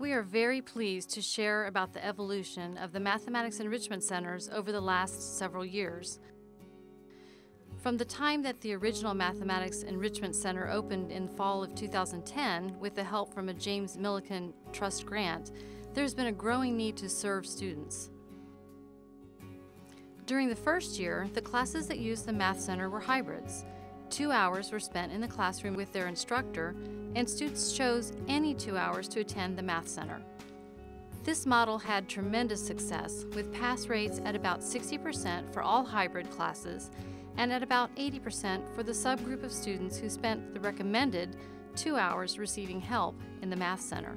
We are very pleased to share about the evolution of the Mathematics Enrichment Centers over the last several years. From the time that the original Mathematics Enrichment Center opened in fall of 2010 with the help from a James Milliken Trust grant, there's been a growing need to serve students. During the first year, the classes that used the Math Center were hybrids. 2 hours were spent in the classroom with their instructor, and students chose any 2 hours to attend the Math Center. This model had tremendous success, with pass rates at about 60% for all hybrid classes and at about 80% for the subgroup of students who spent the recommended 2 hours receiving help in the Math Center.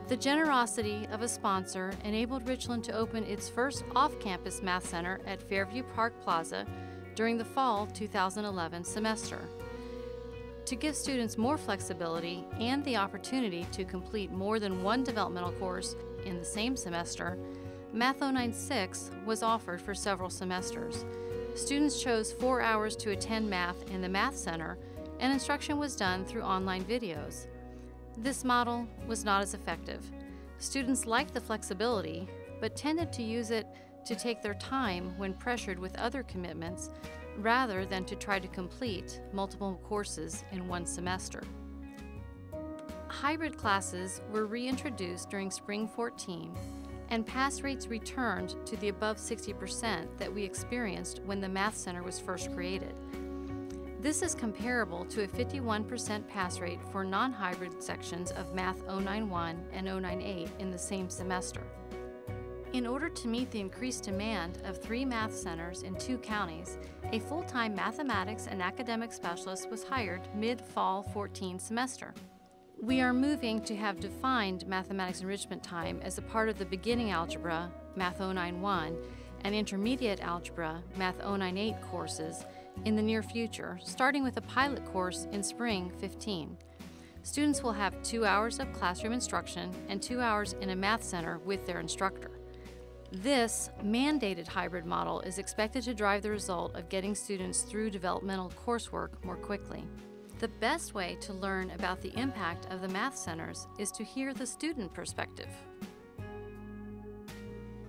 The generosity of a sponsor enabled Richland to open its first off-campus Math Center at Fairview Park Plaza during the fall 2011 semester. To give students more flexibility and the opportunity to complete more than one developmental course in the same semester, Math 096 was offered for several semesters. Students chose 4 hours to attend math in the Math Center, and instruction was done through online videos. This model was not as effective. Students liked the flexibility, but tended to use it to take their time when pressured with other commitments, rather than to try to complete multiple courses in one semester. Hybrid classes were reintroduced during spring 14, and pass rates returned to the above 60% that we experienced when the Math Center was first created. This is comparable to a 51% pass rate for non-hybrid sections of Math 091 and 098 in the same semester. In order to meet the increased demand of 3 math centers in 2 counties, a full-time mathematics and academic specialist was hired mid-fall 14 semester. We are moving to have defined mathematics enrichment time as a part of the beginning algebra, Math 091, and intermediate algebra, Math 098 courses in the near future, starting with a pilot course in spring 15. Students will have 2 hours of classroom instruction and 2 hours in a math center with their instructor. This mandated hybrid model is expected to drive the result of getting students through developmental coursework more quickly. The best way to learn about the impact of the math centers is to hear the student perspective.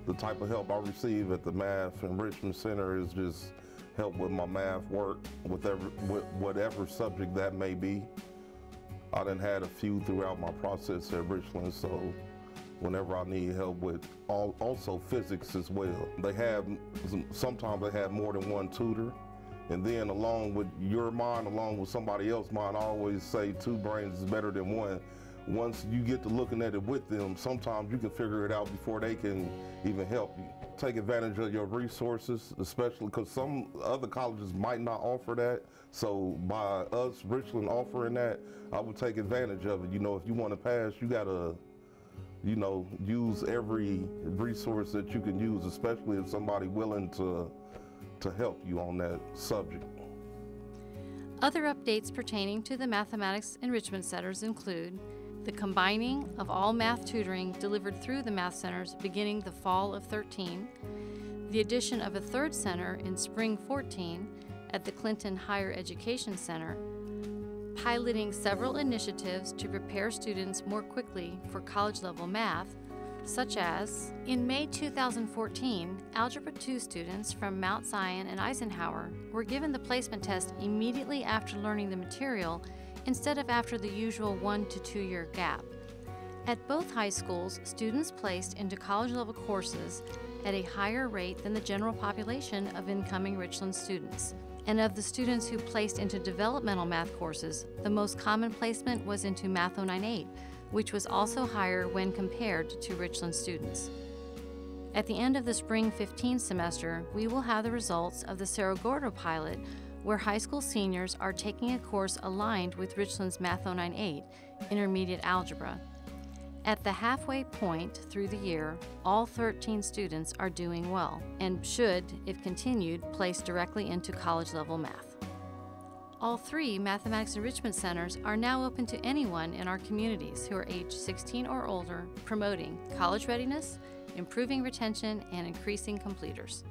The type of help I receive at the Math Enrichment Center is just help with my math work, with whatever subject that may be. I done had a few throughout my process at Richland, so whenever I need help with also physics as well. Sometimes they have more than one tutor, and then along with your mind, along with somebody else's mind, I always say 2 brains is better than one. Once you get to looking at it with them, sometimes you can figure it out before they can even help you. Take advantage of your resources, especially because some other colleges might not offer that. So by us, Richland, offering that, I would take advantage of it. You know, if you want to pass, you gotta, you know, use every resource that you can use, especially if somebody willing to help you on that subject. Other updates pertaining to the Mathematics Enrichment Centers include the combining of all math tutoring delivered through the Math Centers beginning the fall of 13, the addition of a 3rd center in spring 14 at the Clinton Higher Education Center, piloting several initiatives to prepare students more quickly for college-level math, such as, in May 2014, Algebra 2 students from Mount Zion and Eisenhower were given the placement test immediately after learning the material instead of after the usual 1 to 2 year gap. At both high schools, students placed into college-level courses at a higher rate than the general population of incoming Richland students. And of the students who placed into developmental math courses, the most common placement was into Math 098, which was also higher when compared to Richland students. At the end of the spring 15 semester, we will have the results of the Cerro Gordo pilot, where high school seniors are taking a course aligned with Richland's Math 098, Intermediate Algebra. At the halfway point through the year, all 13 students are doing well and should, if continued, place directly into college-level math. All 3 Mathematics Enrichment Centers are now open to anyone in our communities who are age 16 or older, promoting college readiness, improving retention, and increasing completers.